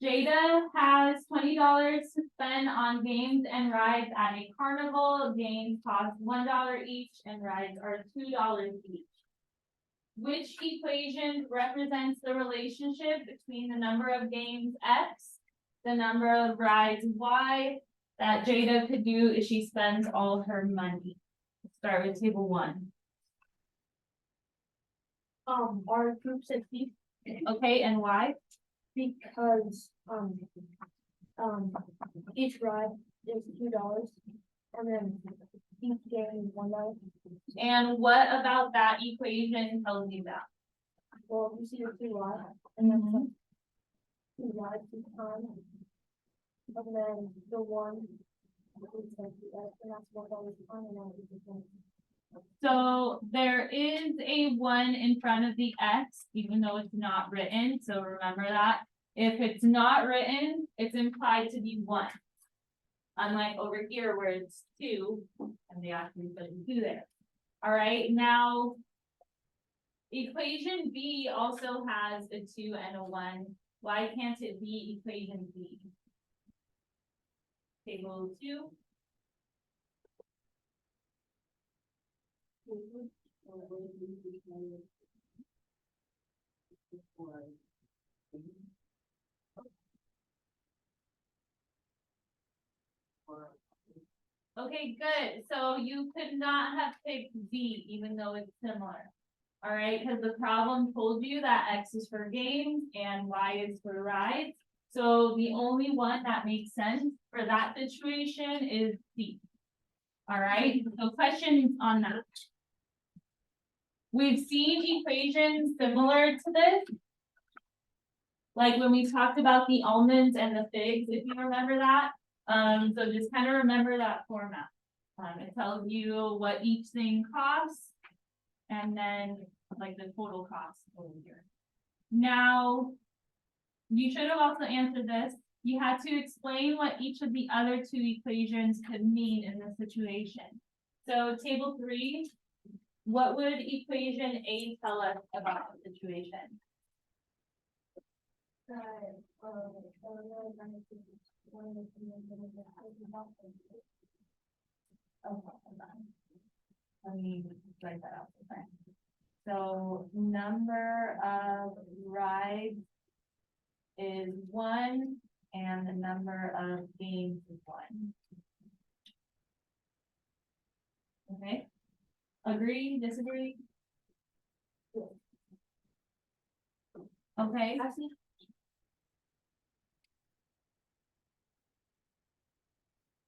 Jada has $20 to spend on games and rides at a carnival. Games cost $1 each and rides are $2 each. Which equation represents the relationship between the number of games X, the number of rides Y that Jada could do if she spends all her money? Let's start with table 1. Our group said B. Okay, and why? Because each ride is $2 and then each game is $1. And what about that equation tells you that? Well, you see the 2 rides and then 2 rides each time. And then the one and that's $1 a time and then So there is a 1 in front of the X, even though it's not written. So remember that. If it's not written, it's implied to be 1. Unlike over here where it's 2, and they actually put 2 there. All right, now equation B also has a 2 and a 1. Why can't it be equation B? Table 2. Okay, good. So you could not have picked B, even though it's similar. All right, because the problem told you that X is for games and Y is for rides. So the only one that makes sense for that situation is C. All right, so questions on that. We've seen equations similar to this. Like when we talked about the almonds and the figs, if you remember that. So just kind of remember that format. It tells you what each thing costs and then like the total cost over here. Now, you should have also answered this. You had to explain what each of the other 2 equations could mean in this situation. So table 3, what would equation A tell us about the situation? Let me write that out. Okay. So number of rides is 1 and the number of games is 1. Okay. Agree, disagree? Okay.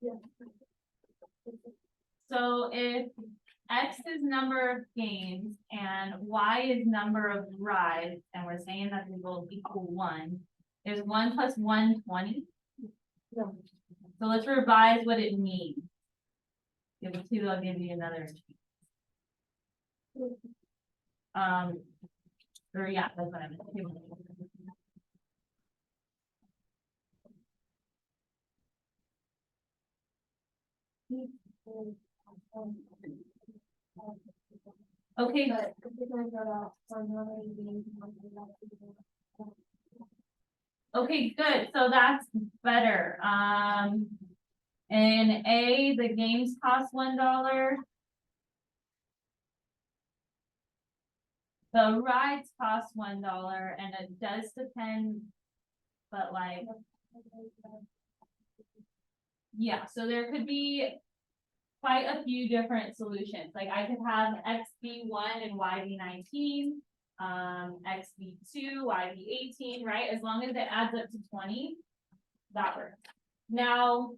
Yeah. So if X is number of games and Y is number of rides, and we're saying that they both equal 1, is 1 plus 1 20? No. So let's revise what it means. Give it 2, I'll give you another. Or yeah, that's what I meant. Okay. Okay, good. So that's better. In A, the games cost $1. The rides cost $1, and it does depend, but like, yeah, so there could be quite a few different solutions. Like I could have X be 1 and Y be 19, X be 2, Y be 18, right? As long as it adds up to 20, that works. Now,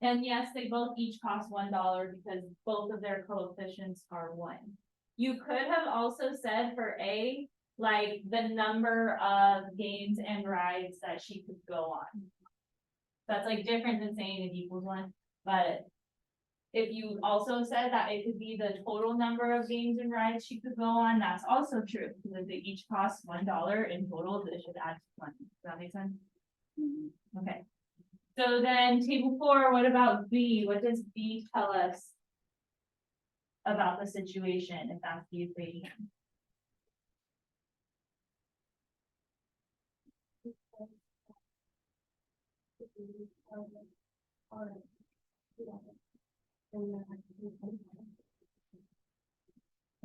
and yes, they both each cost $1 because both of their coefficients are 1. You could have also said for A, like the number of games and rides that she could go on. That's like different than saying it equals 1. But if you also said that it could be the total number of games and rides she could go on, that's also true because they each cost $1 in total. This should add 1. Does that make sense? Okay. So then table 4, what about B? What does B tell us about the situation if that's the equation?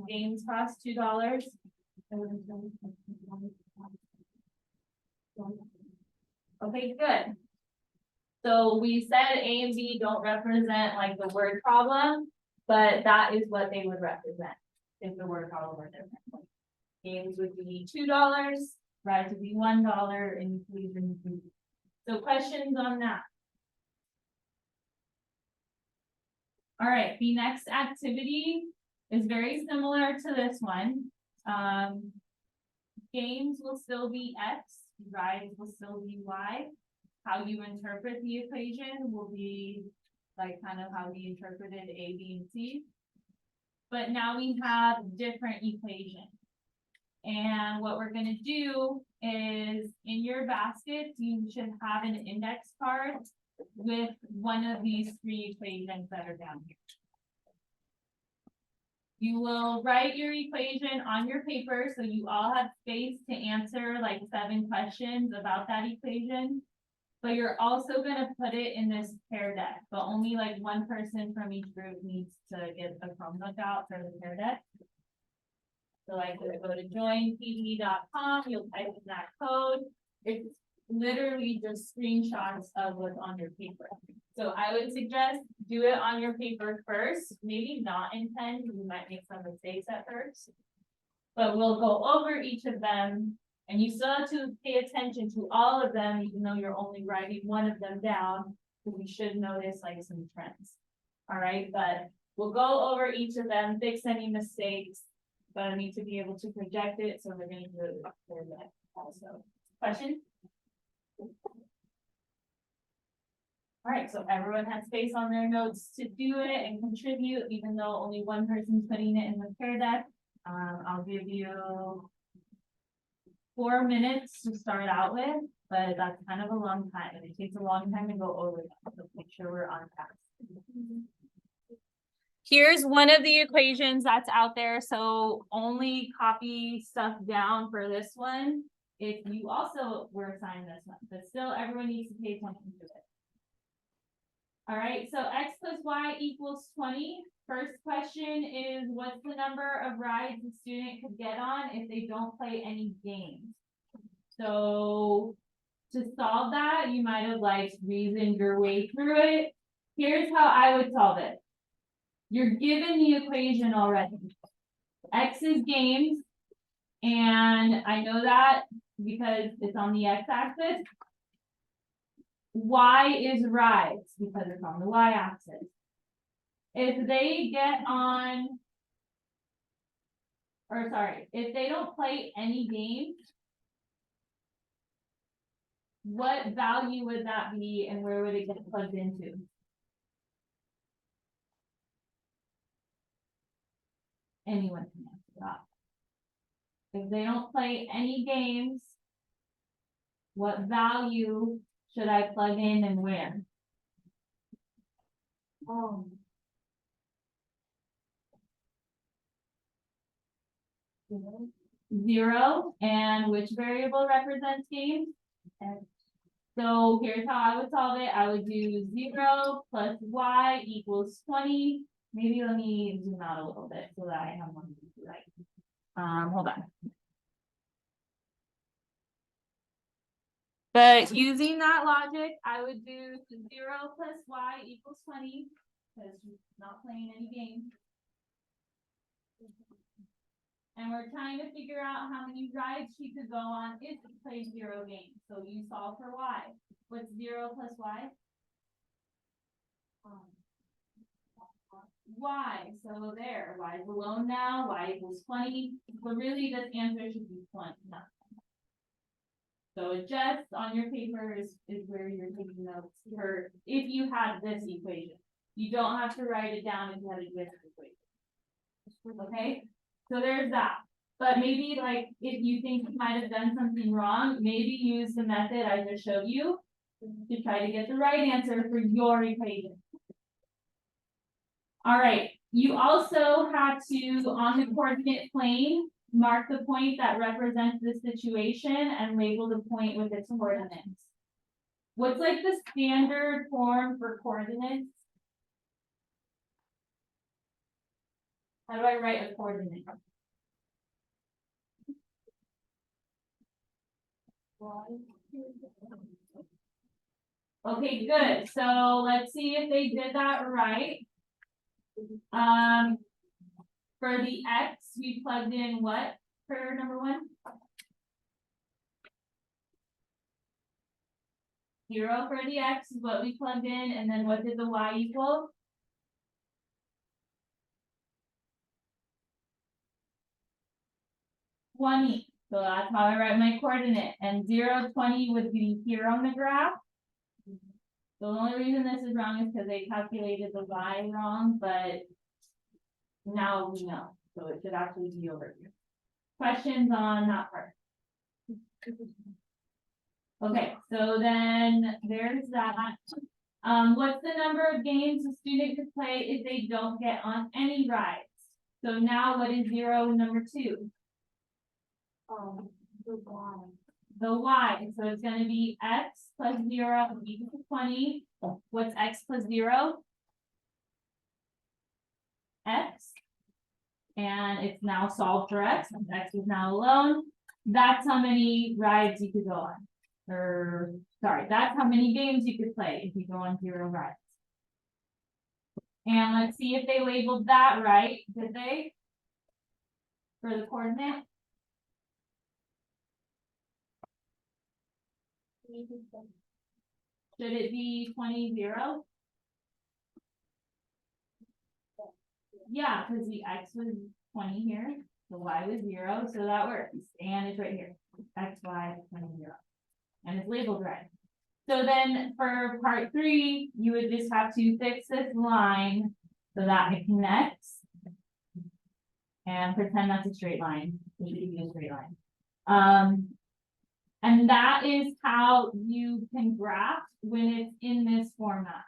Games cost $2. Okay, good. So we said A and B don't represent like the word problem, but that is what they would represent if the word problem were different. Games would be $2, rides would be $1, and inclusion would be. So questions on that? All right, the next activity is very similar to this one. Games will still be X, rides will still be Y. How you interpret the equation will be like kind of how we interpreted A, B, and C. But now we have different equations. And what we're gonna do is in your baskets, you should have an index card with one of these three equations that are down here. You will write your equation on your paper, so you all have space to answer like 7 questions about that equation. But you're also gonna put it in this pair deck, but only like one person from each group needs to get a Chromebook out for the pair deck. So like go to joinpd.com, you'll type in that code. It's literally just screenshots of what's on your paper. So I would suggest do it on your paper first, maybe not in pen, you might make some mistakes at first. But we'll go over each of them, and you still have to pay attention to all of them, even though you're only writing one of them down, because you should notice like some trends. All right, but we'll go over each of them, fix any mistakes, but I need to be able to project it, so we're gonna do it for that also. Question? All right, so everyone has space on their notes to do it and contribute, even though only one person's putting it in the pair deck. I'll give you 4 minutes to start out with, but that's kind of a long time, and it takes a long time to go over that, so make sure we're on task. Here's one of the equations that's out there, so only copy stuff down for this one if you also were assigned this one, but still everyone needs to pay attention to it. All right, so X plus Y equals 20. First question is, what's the number of rides the student could get on if they don't play any games? So to solve that, you might have like reasoned your way through it. Here's how I would solve it. You're given the equation already. X is games, and I know that because it's on the x-axis. Y is rides because it's on the y-axis. If they get on, or sorry, if they don't play any games, what value would that be and where would it get plugged into? Anyone can answer that. If they don't play any games, what value should I plug in and where? Zero, and which variable represents games? So here's how I would solve it. I would do 0 plus y equals 20. Maybe let me zoom out a little bit so that I have one right. Hold on. But using that logic, I would do 0 plus y equals 20, because she's not playing any games. And we're trying to figure out how many rides she could go on if she plays 0 games. So you solve for y. What's 0 plus y? Y. So there, y is alone now, y equals 20. But really this answer should be 20, not 20. So just on your paper is where you're taking notes for if you have this equation. You don't have to write it down if you have a different equation. Okay? So there's that. But maybe like if you think you might have done something wrong, maybe use the method I just showed you to try to get the right answer for your equation. All right, you also have to, on the coordinate plane, mark the point that represents the situation and label the point with its coordinates. What's like the standard form for coordinates? How do I write a coordinate? Okay, good. So let's see if they did that right. For the X, we plugged in what for number one? 0 for the X is what we plugged in, and then what did the Y equal? 20. So that's how I write my coordinate. And 0, 20 would be here on the graph. The only reason this is wrong is because they calculated the Y wrong, but now we know. So it should actually be over here. Questions on that part? Okay, so then there's that. What's the number of games a student could play if they don't get on any rides? So now what is 0 and number 2? The Y. The Y, so it's gonna be X plus 0 equals 20. What's X plus 0? X. And it's now solved for X, and X is now alone. That's how many rides you could go on. Or, sorry, that's how many games you could play if you go on 0 rides. And let's see if they labeled that right, did they? For the coordinate? Should it be 20, 0? Yeah, because the X was 20 here, the Y was 0, so that works. And it's right here, X, Y, 20, 0. And it's labeled right. So then for part 3, you would just have to fix this line so that it connects. And pretend that's a straight line, it should be a straight line. And that is how you can graph when it's in this format.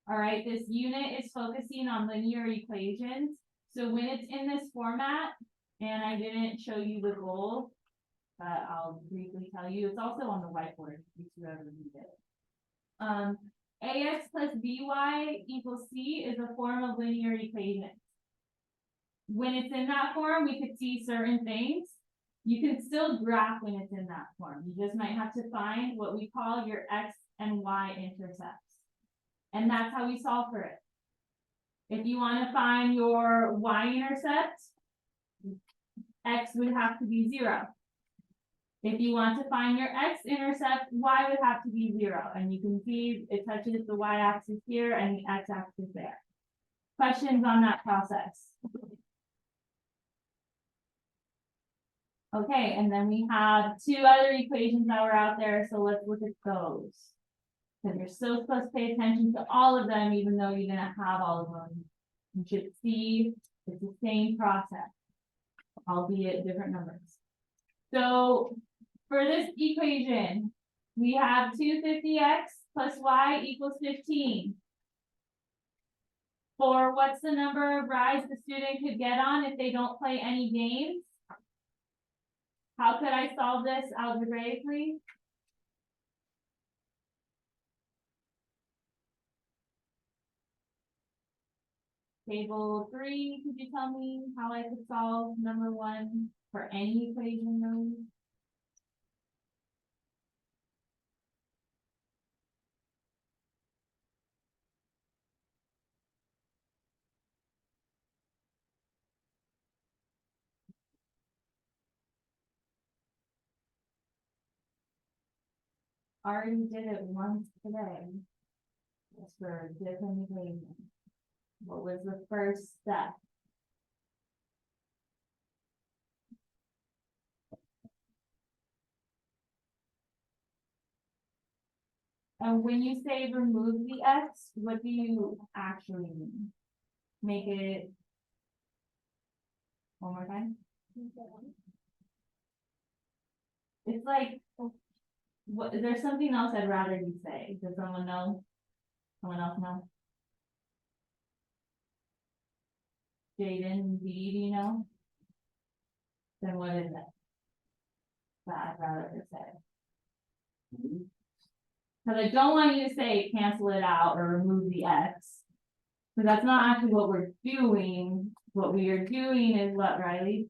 All right, this unit is focusing on linear equations. So when it's in this format, and I didn't show you the goal, but I'll briefly tell you, it's also on the whiteboard if you ever need it. AX plus BY equals C is a form of linear equations. When it's in that form, we could see certain things. You can still graph when it's in that form. You just might have to find what we call your X and Y intercepts. And that's how we solve for it. If you want to find your Y-intercept, X would have to be 0. If you want to find your X-intercept, Y would have to be 0. And you can see it touches the Y-axis here and the X-axis there. Questions on that process? Okay, and then we have 2 other equations that were out there, so let's look at those. Because you're still supposed to pay attention to all of them, even though you're gonna have all of them. You should see it's the same process, albeit different numbers. So for this equation, we have 250x plus y equals 15. For what's the number of rides the student could get on if they don't play any games? How could I solve this algebraically? Table 3, could you tell me how I could solve number 1 for any equation really? Already did it once today. That's for a different equation. What was the first step? And when you say remove the x, what do you actually mean? Make it one more time. It's like, what, there's something else I'd rather you say. Does someone know? Someone else know? Jaden, do you know? Then what is it that I'd rather her say? Cause I don't want you to say cancel it out or remove the X. Cause that's not actually what we're doing. What we are doing is what, Riley?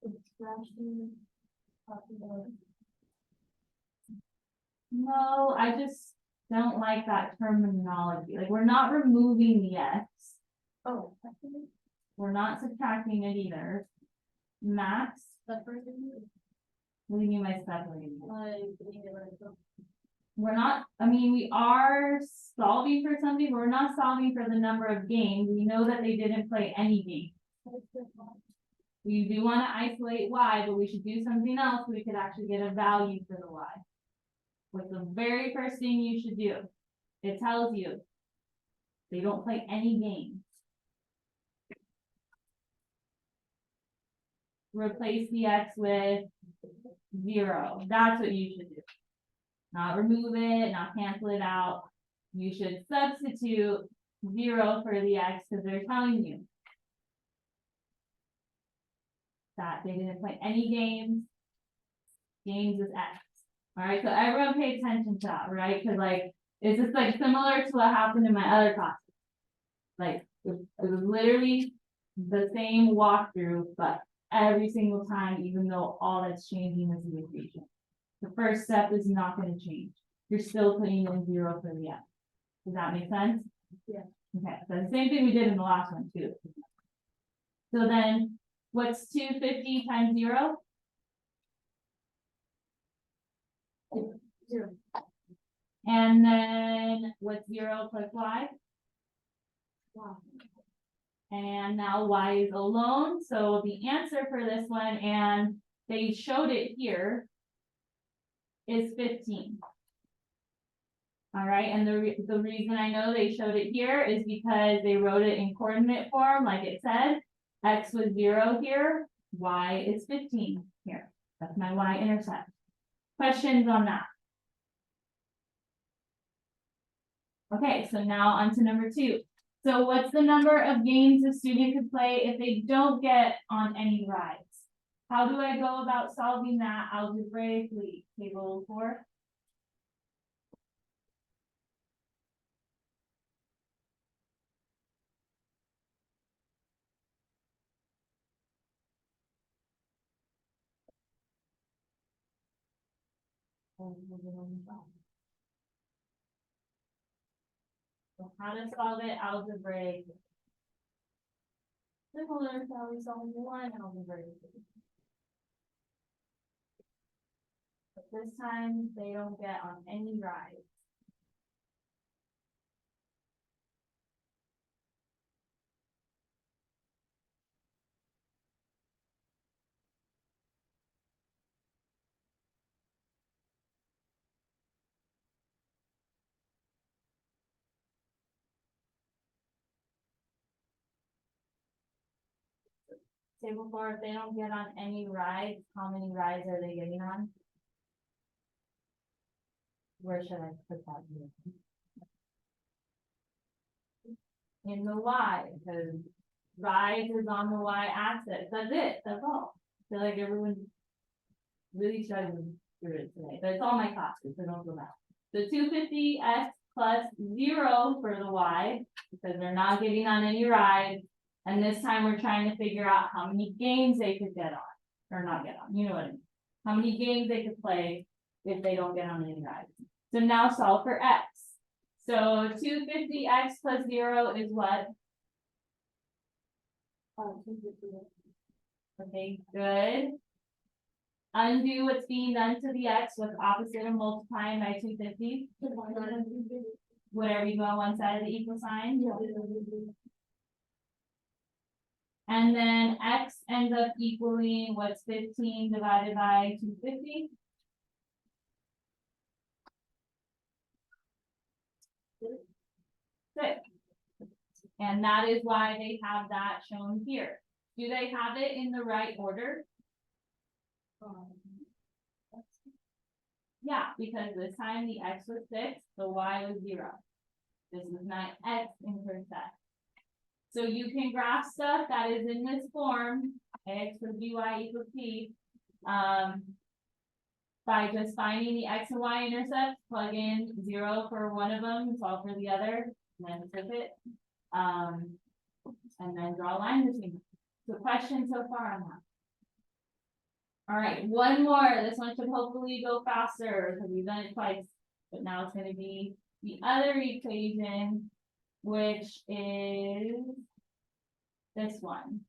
Extraction. Possible. No, I just don't like that terminology. Like, we're not removing the X. Oh, actually, We're not subtracting it either. Max, separating it, what do you mean by separating it? like, leave it like that. We're not, I mean, we are solving for something, but we're not solving for the number of games. We know that they didn't play any game. We do want to isolate Y, but we should do something else so we could actually get a value for the Y. What's the very first thing you should do? It tells you they don't play any games. Replace the X with 0. That's what you should do. Not remove it, not cancel it out. You should substitute 0 for the X because they're telling you that they didn't play any games. Games is X. All right, so everyone pay attention to that, right? Because like, it's just like similar to what happened in my other class. Like, it was literally the same walkthrough, but every single time, even though all that's changing is the equation. The first step is not going to change. You're still putting in 0 for the X. Does that make sense? Yeah. Okay, so the same thing we did in the last one too. So then, what's 250 times 0? 0. And then what's 0 plus Y? Wow. And now Y is alone, so the answer for this one, and they showed it here, is 15. All right, and the reason I know they showed it here is because they wrote it in coordinate form, like it said. X was 0 here, Y is 15 here. That's my Y intercept. Questions on that? Okay, so now on to number 2. So what's the number of games a student could play if they don't get on any rides? How do I go about solving that algebraically? Table 4. So how to solve it algebraically? Similar to how we solve one algebraically. But this time they don't get on any rides. Table 4, if they don't get on any rides, how many rides are they getting on? Where should I put that here? In the Y, because rides is on the Y axis. That's it. That's all. I feel like everyone really struggling through it today, but it's all my classes, so don't feel bad. So 250x plus 0 for the Y, because they're not getting on any rides. And this time we're trying to figure out how many games they could get on, or not get on, you know what I mean? How many games they could play if they don't get on any rides. So now solve for X. So 250x plus 0 is what? 250. Okay, good. Undo what's being done to the X with opposite of multiplying by 250. Whatever you go on one side of the equal sign. And then X ends up equaling what's 15 divided by 250? 6. And that is why they have that shown here. Do they have it in the right order? Yeah, because this time the X was 6, the Y was 0. This is not X intercept. So you can graph stuff that is in this form, X plus BY equals P. by just finding the X and Y intercepts, plug in 0 for one of them, solve for the other, and then flip it. And then draw a line between them. So question so far on that. All right, one more. This one should hopefully go faster because we've done it twice. But now it's going to be the other equation, which is this one.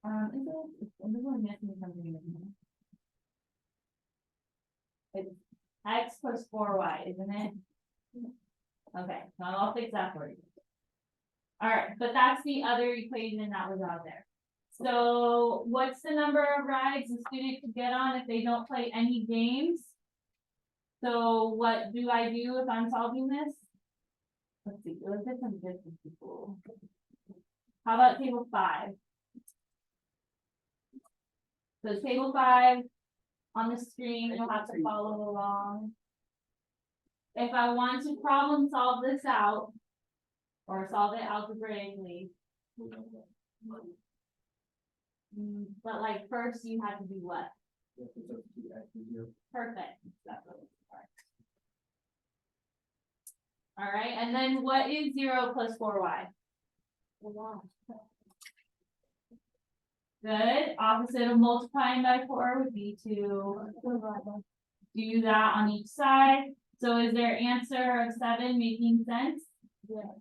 Is it? I'm missing something in here. It's X plus 4Y, isn't it? Okay, so I'll fix that for you. All right, but that's the other equation that was out there. So what's the number of rides a student could get on if they don't play any games? So what do I do if I'm solving this? Let's see, let's get some distance people. How about table 5? So table 5 on the screen, you'll have to follow along. If I want to problem solve this out, or solve it algebraically. But like first you have to do what? Perfect. All right, and then what is 0 plus 4y? Good. Opposite of multiplying by 4 would be to do that on each side. So is their answer of 7 making sense? Yeah.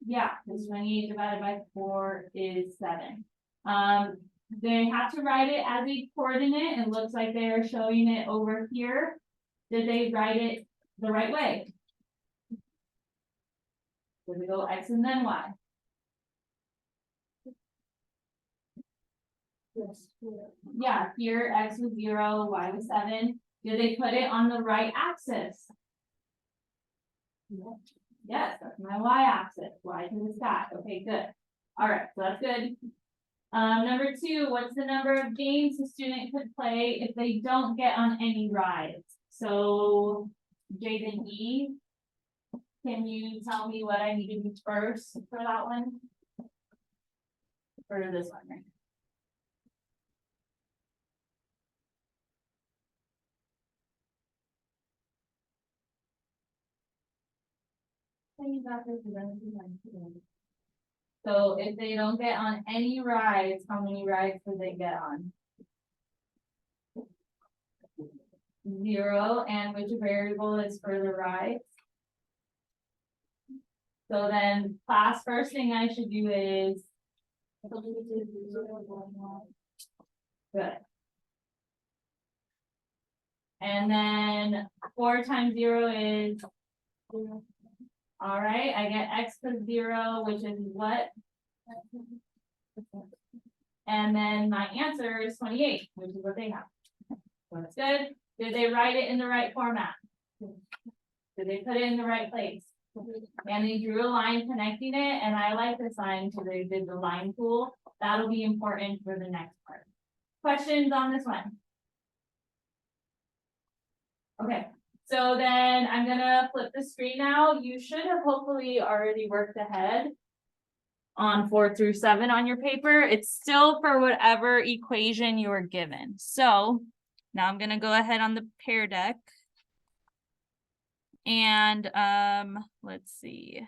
Yeah, because 28 divided by 4 is 7. They have to write it as a coordinate. It looks like they are showing it over here. Did they write it the right way? Did we go X and then Y? Yes. Yeah, here X was 0, Y was 7. Did they put it on the right axis? Yes, that's my y-axis, y to the sky. Okay, good. All right, so that's good. Number 2, what's the number of games a student could play if they don't get on any rides? So, Jaden E, can you tell me what I need to do first for that one? Or this one, right? So if they don't get on any rides, how many rides could they get on? 0, and which variable is for the rides? So then class, first thing I should do is good. And then 4 times 0 is, all right, I get X plus 0, which is what? And then my answer is 28, which is what they have. So that's good. Did they write it in the right format? Did they put it in the right place? And they drew a line connecting it, and I like this line because they did the line tool. That'll be important for the next part. Questions on this one? Okay, so then I'm gonna flip the screen now. You should have hopefully already worked ahead on 4 through 7 on your paper. It's still for whatever equation you were given. So now I'm gonna go ahead on the pair deck. And let's see.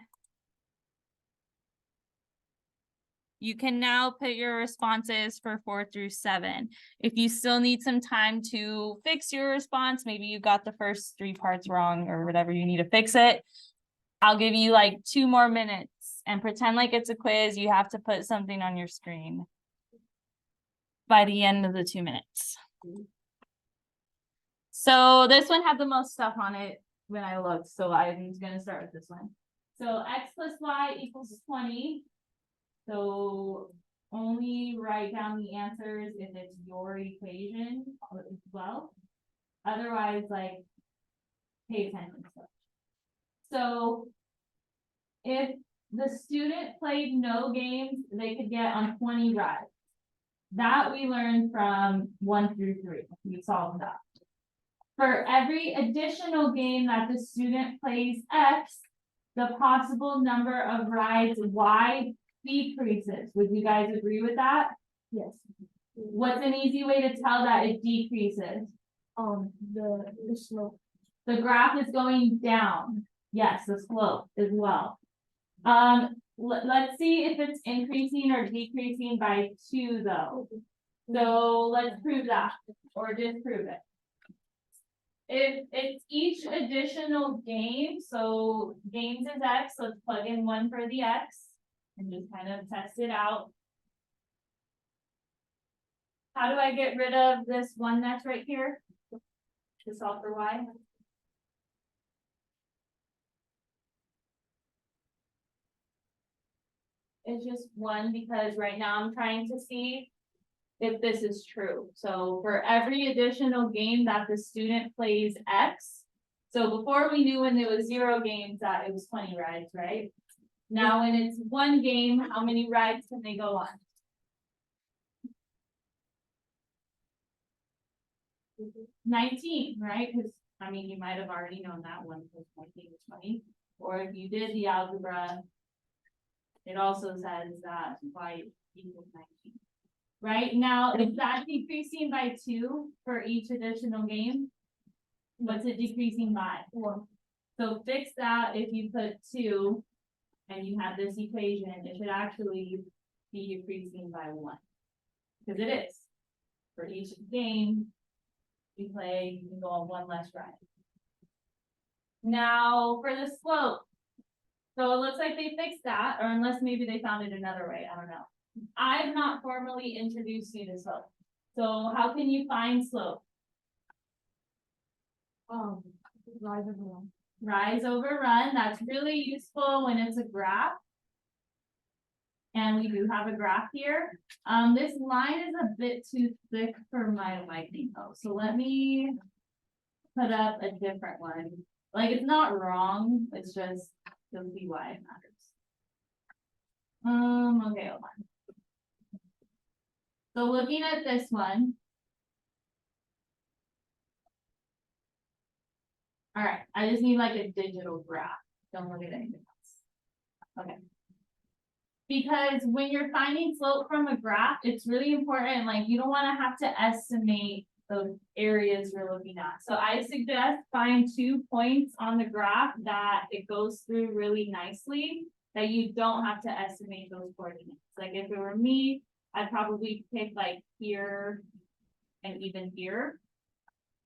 You can now put your responses for 4 through 7. If you still need some time to fix your response, maybe you got the first 3 parts wrong or whatever you need to fix it, I'll give you like 2 more minutes and pretend like it's a quiz. You have to put something on your screen by the end of the 2 minutes. So this one had the most stuff on it when I looked, so I'm going to start with this one. So X plus Y equals 20. So only write down the answers if it's your equation as well. Otherwise, like, pay attention to stuff. So if the student played no games, they could get on 20 rides. That we learned from 1 through 3. We solved that. For every additional game that the student plays X, the possible number of rides Y decreases. Would you guys agree with that? Yes. What's an easy way to tell that it decreases? The slope. The graph is going down. Yes, the slope as well. Let's see if it's increasing or decreasing by 2 though. So let's prove that or disprove it. If it's each additional game, so games is X, let's plug in 1 for the X and just kind of test it out. How do I get rid of this 1 that's right here to solve for Y? It's just 1 because right now I'm trying to see if this is true. So for every additional game that the student plays X, so before we knew when there was 0 games that it was 20 rides, right? Now when it's 1 game, how many rides can they go on? 19, right? Because I mean, you might have already known that 1 plus 19 is 20. Or if you did the algebra, it also says that Y equals 19. Right now, is that decreasing by 2 for each additional game? What's it decreasing by? 4. So fix that if you put 2 and you have this equation, it should actually be decreasing by 1. Because it is. For each game you play, you can go on 1 less ride. Now for the slope. So it looks like they fixed that, or unless maybe they found it another way, I don't know. I've not formally introduced you to slope. So how can you find slope? Rise over run. Rise over run. That's really useful when it's a graph. And we do have a graph here. This line is a bit too thick for my liking though. So let me put up a different one. Like it's not wrong, it's just you'll see why it matters. Okay, hold on. So looking at this one. All right, I just need like a digital graph. Don't look at anything else. Okay. Because when you're finding slope from a graph, it's really important, like you don't want to have to estimate the areas you're looking at. So I suggest find 2 points on the graph that it goes through really nicely, that you don't have to estimate those coordinates. Like if it were me, I'd probably pick like here and even here.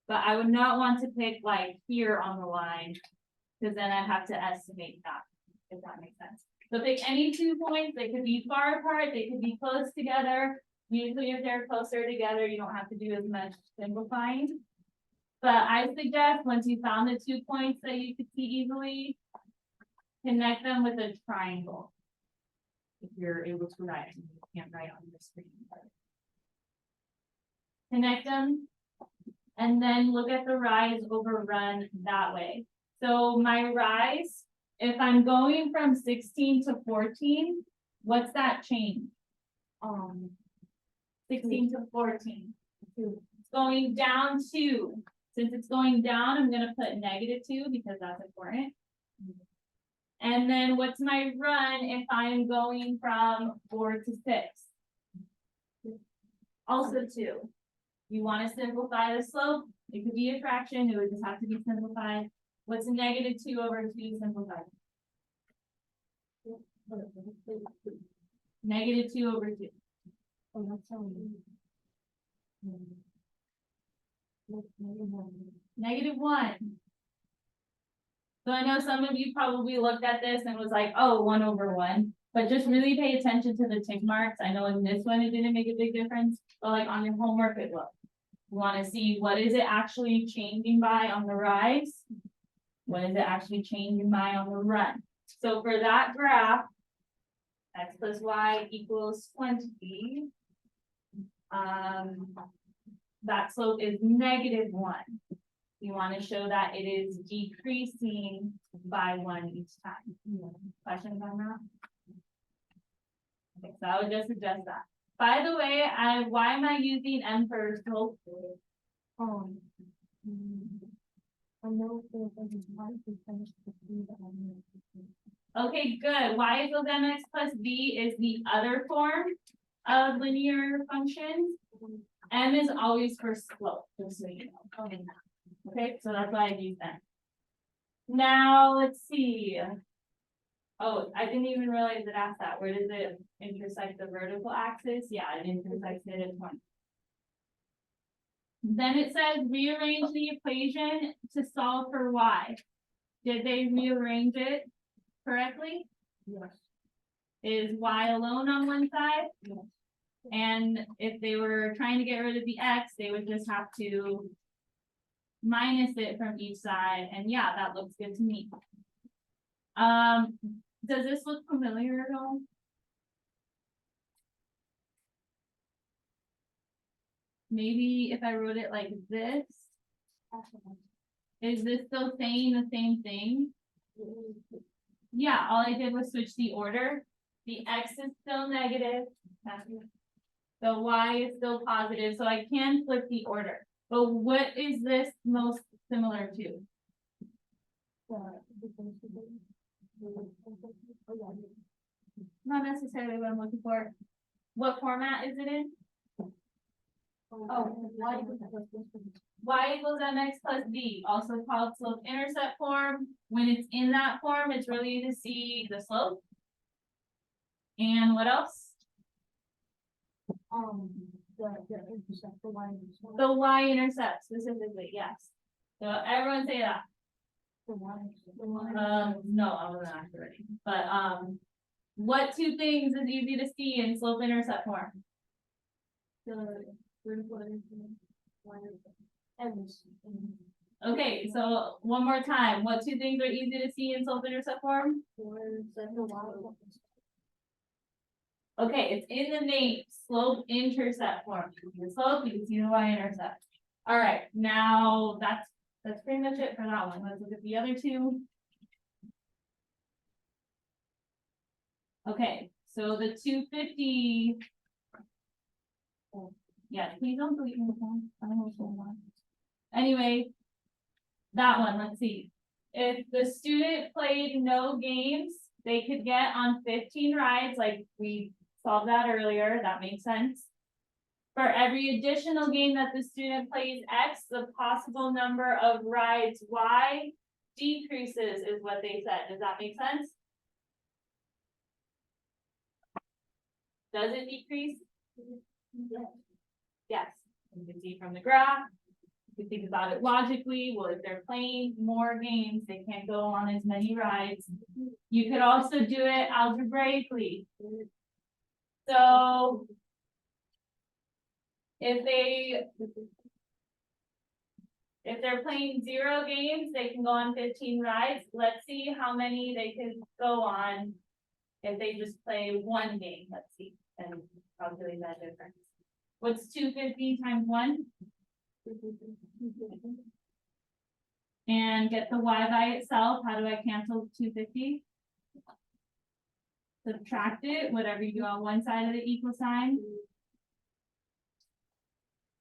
But I would not want to pick like here on the line, because then I'd have to estimate that, if that makes sense. So pick any 2 points, they could be far apart, they could be close together. Usually if they're closer together, you don't have to do as much simplifying. But I suggest once you found the 2 points that you could see easily, connect them with a triangle. If you're able to write, you can't write on your screen. Connect them, and then look at the rise over run that way. So my rise, if I'm going from 16 to 14, what's that change? 16 to 14. It's going down 2. Since it's going down, I'm gonna put -2 because that's important. And then what's my run if I'm going from 4 to 6? Also 2. You want to simplify the slope. It could be a fraction, it would just have to be simplified. What's -2 over 2 simplified? -2 over 2. Oh, that's how -1. So I know some of you probably looked at this and was like, oh, 1 over 1. But just really pay attention to the tick marks. I know in this one it didn't make a big difference, but like on your homework it will. You want to see what is it actually changing by on the rise? What is it actually changing by on the run? So for that graph, X plus Y equals 20. That slope is -1. You want to show that it is decreasing by 1 each time. Questions on that? Okay, so I would just suggest that. By the way, why am I using M for slope? I know Okay, good. Y equals mx plus b is the other form of linear functions. M is always for slope, just so you know. Okay, so that's why I use that. Now, let's see. Oh, I didn't even realize it asked that. Where does it intersect the vertical axis? Yeah, it intersects it at 20. Then it says rearrange the equation to solve for y. Did they rearrange it correctly? Yes. Is y alone on one side? Yes. And if they were trying to get rid of the x, they would just have to minus it from each side, and yeah, that looks good to me. Does this look familiar at all? Maybe if I wrote it like this, is this still saying the same thing? Yeah, all I did was switch the order. The x is still negative. The y is still positive, so I can flip the order. But what is this most similar to? Not necessarily what I'm looking for. What format is it in? Oh, why? Y equals mx plus b, also called slope intercept form. When it's in that form, it's really easy to see the slope. And what else? The intercept, the y intercept. The y-intercept specifically, yes. So everyone say that. The y. No, I wasn't actually ready. But, what two things is easy to see in slope intercept form? The vertical intercept, y intercept. Okay, so one more time, what two things are easy to see in slope intercept form? Okay, it's in the name, slope intercept form. You can see the slope, you can see the y-intercept. All right, now that's pretty much it for that one. Let's look at the other two. Okay, so the 250. Yeah, please don't delete my phone. I don't know what's going on. Anyway, that one, let's see. If the student played no games, they could get on 15 rides, like we solved that earlier, that makes sense. For every additional game that the student plays X, the possible number of rides Y decreases is what they said. Does that make sense? Does it decrease? Yes. You can see from the graph. You can think about it logically. Well, if they're playing more games, they can't go on as many rides. You could also do it algebraically. So if they're playing 0 games, they can go on 15 rides. Let's see how many they could go on if they just play 1 game. Let's see, and calculate that difference. What's 250 times 1? And get the y by itself. How do I cancel 250? Subtract it, whatever you do on one side of the equal sign.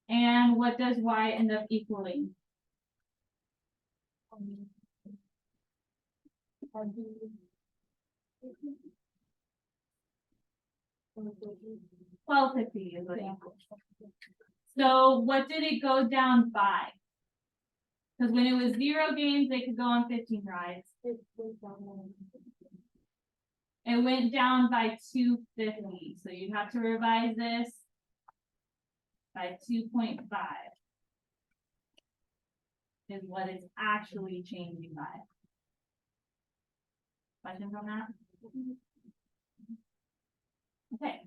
And what does y end up equaling? 1250 is what it equals. So what did it go down by? Because when it was 0 games, they could go on 15 rides. It went down by 250. So you have to revise this by 2.5 is what it's actually changing by. Questions on that? Okay,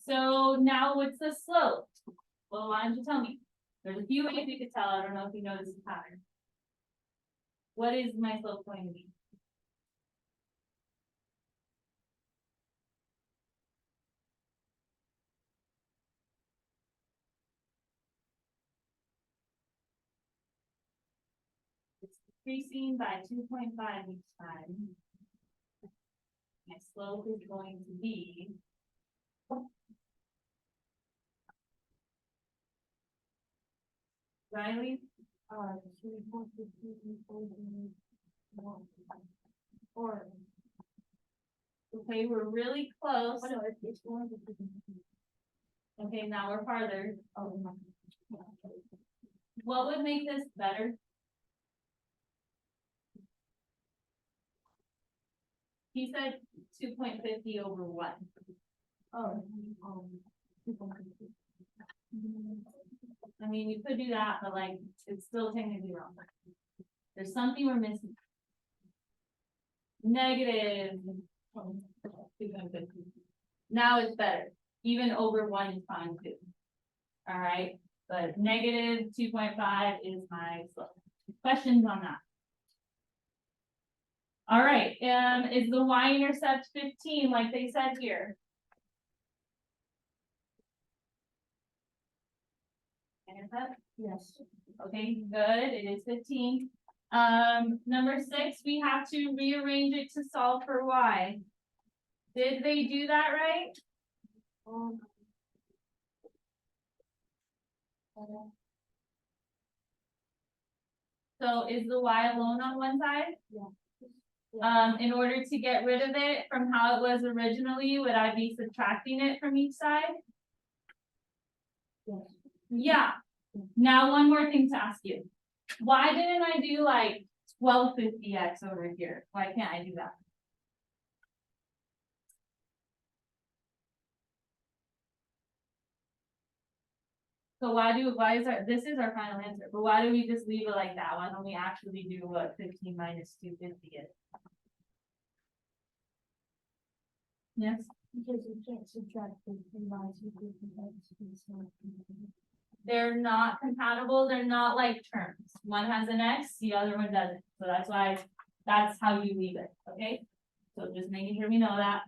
so now what's the slope? Well, why don't you tell me? There's a few ways you could tell. I don't know if you noticed the pattern. What is my slope going to be? It's decreasing by 2.5 each time. My slope is going to be Riley? Or okay, we're really close. Oh, no, it's going to be. Okay, now we're farther. Oh, no. What would make this better? He said 2.50 over 1. Oh, I mean, you could do that, but like, it's still technically wrong. There's something we're missing. Negative. Now it's better. Even over 1 is fine too. All right, but negative 2.5 is my slope. Questions on that? All right, is the y-intercept 15 like they said here? Intercept? yes. Okay, good, it is 15. Number 6, we have to rearrange it to solve for y. Did they do that right? So is the y alone on one side? Yeah. In order to get rid of it from how it was originally, would I be subtracting it from each side? Yes. Yeah. Now, one more thing to ask you. Why didn't I do like 1250x over here? Why can't I do that? So this is our final answer, but why do we just leave it like that? Why don't we actually do what 15 minus 250 is? Yes? Because you can't subtract the minus equal to. They're not compatible, they're not like terms. One has an X, the other one doesn't. So that's how you leave it, okay? So just making sure we know that.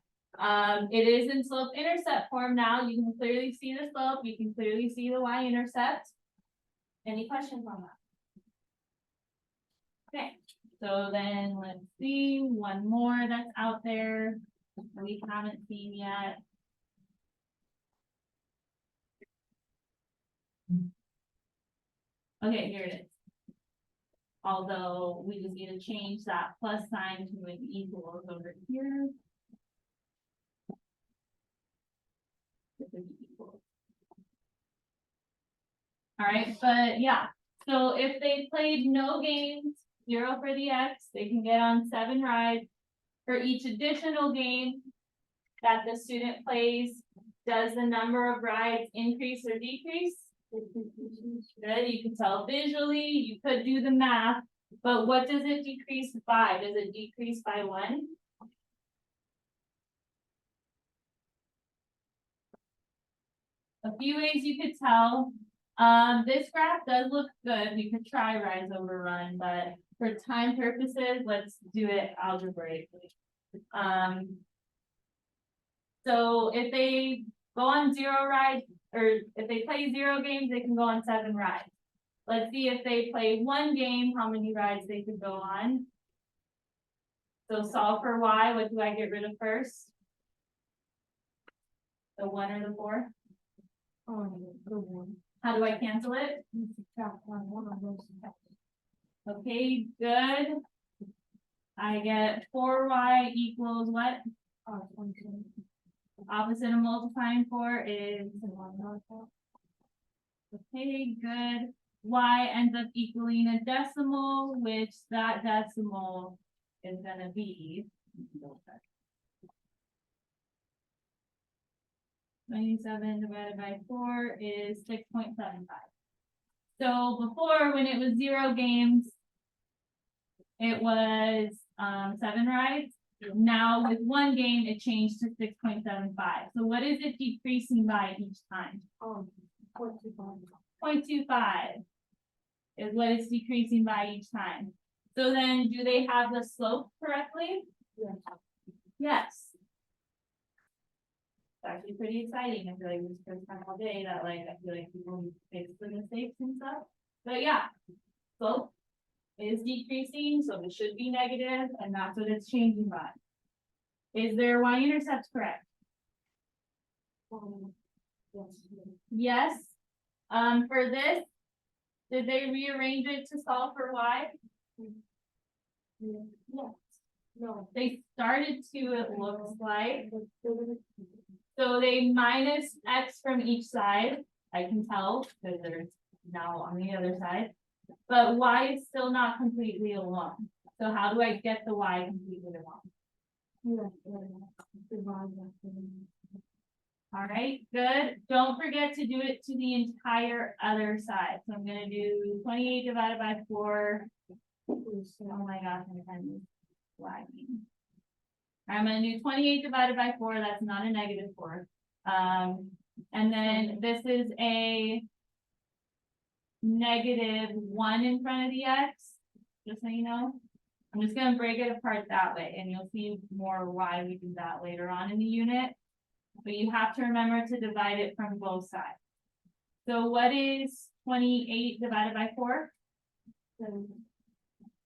It is in slope intercept form now. You can clearly see the slope, you can clearly see the y-intercept. Any questions on that? Okay, so then let's see, one more that's out there we haven't seen yet. Okay, here it is. Although we just need to change that plus sign to an equals over here. All right, but yeah, so if they played no games, 0 for the X, they can get on 7 rides. For each additional game that the student plays, does the number of rides increase or decrease? Good, you can tell visually, you could do the math, but what does it decrease by? Does it decrease by 1? A few ways you could tell. This graph does look good. We could try rise over run, but for time purposes, let's do it algebraically. So if they go on 0 rides, or if they play 0 games, they can go on 7 rides. Let's see if they play 1 game, how many rides they could go on. So solve for y, what do I get rid of first? The 1 or the 4? The 1. How do I cancel it? You subtract 1 of those. Okay, good. I get 4y equals what? 22. Opposite of multiplying 4 is 1. okay, good. Y ends up equaling a decimal, which that decimal is gonna be 27 divided by 4 is 6.75. So before, when it was 0 games, it was 7 rides. Now with 1 game, it changed to 6.75. So what is it decreasing by each time? 0.25. 0.25 is what it's decreasing by each time. So then do they have the slope correctly? Yes. Yes. It's actually pretty exciting. I feel like this first time all day that like I feel like people fix the mistakes and stuff. But yeah, slope is decreasing, so it should be negative, and that's what it's changing by. Is their y-intercept correct? Yes. Yes. For this, did they rearrange it to solve for y? Yes. No. They started to, it looks like. So they minus x from each side. I can tell because there's now on the other side. But y is still not completely along. So how do I get the y completely along? All right, good. Don't forget to do it to the entire other side. So I'm gonna do 28 divided by 4. Oh my gosh, I'm lagging. I'm gonna do 28 divided by 4. That's not a negative 4. And then this is a -1 in front of the x, just so you know. I'm just gonna break it apart that way, and you'll see more why we do that later on in the unit. But you have to remember to divide it from both sides. So what is 28 divided by 4?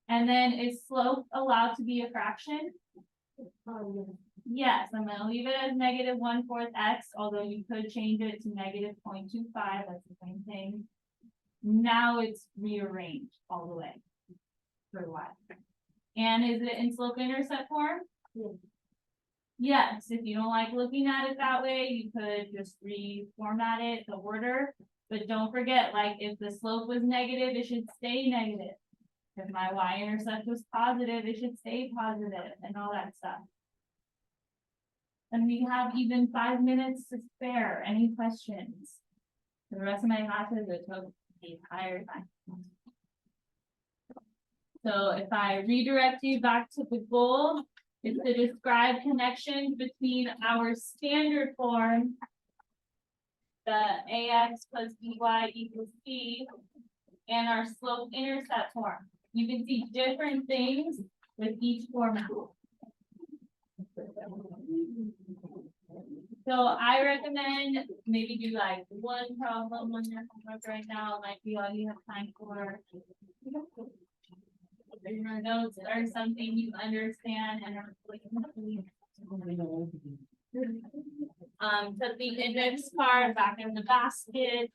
And then is slope allowed to be a fraction? Yes, I'm gonna leave it as -1/4 x, although you could change it to -0.25, that's the same thing. Now it's rearranged all the way for y. And is it in slope intercept form? Yes, if you don't like looking at it that way, you could just reformat it, the order. But don't forget, like, if the slope was negative, it should stay negative. If my y-intercept was positive, it should stay positive, and all that stuff. And we have even 5 minutes to spare. Any questions? For the rest of my classes, it took the entire time. So if I redirect you back to the goal, it's to describe connections between our standard form, the ax plus by equals c, and our slope intercept form. You can see different things with each format. So I recommend maybe do like one problem on your homework right now, might be all you have time for. Your notes are something you understand and are put the index card back in the basket.